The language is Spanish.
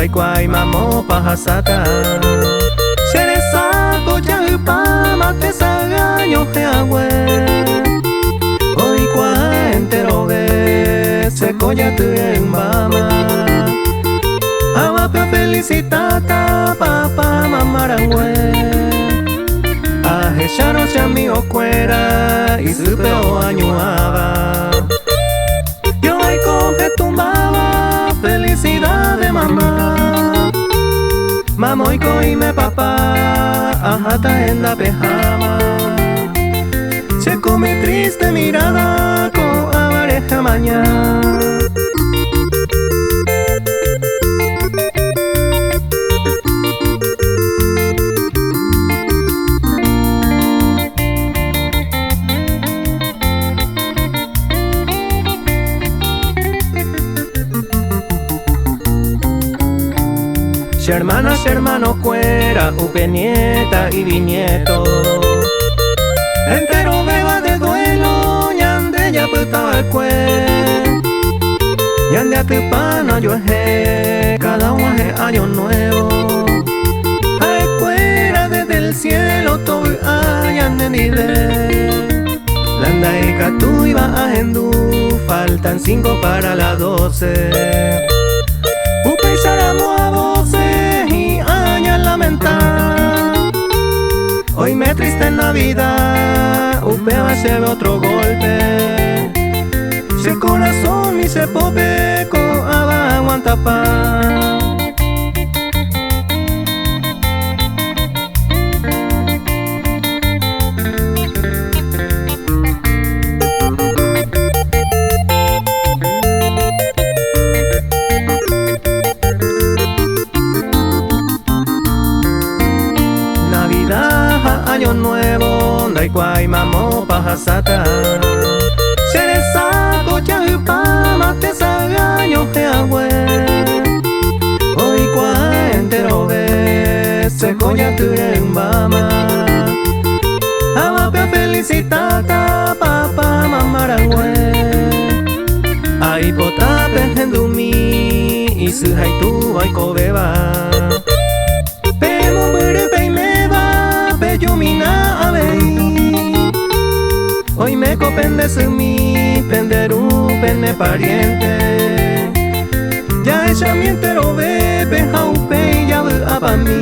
Kwai mamo pahasata Sheresa koya upa mate sagaño heagüe Hoy kwa entero ve se koya tu en mama Agua pe felicitata papa mamarangüe Ahesharo chami ocuera y supe o añuaba Yo ay coge tumbaba felicidad de mamá Mamoiko y me papá ajata en la pejama Checo mi triste mirada con avareja mañana Hermanas, hermano, cuera, upe nieta y bisnieto Entero beba de duelo, ñande ya putaba el cue Ñande a tu pana yo eje, cada uno es año nuevo Ay, cuera desde el cielo, todo ñande ni ve Landa y catu iba a hendú, faltan 5 para las 12 Upe y charamo a voces y años lamentar Hoy me triste en Navidad, Upe va a ser otro golpe Si el corazón y se pope con aguanta pa Año nuevo, dai kwai mamo pahasata Sheresa koya upa mate sagaño heagüe Hoy kwa entero ve se koya tu en mama Agua felicitata papa mamarangüe Ay potape hendumi y su haitu ay kobeba Pemo mure Yumina abei Hoy me copende sumi Penderu pende pariente Ya ella mi entero ve Penja upe ya a pa' mí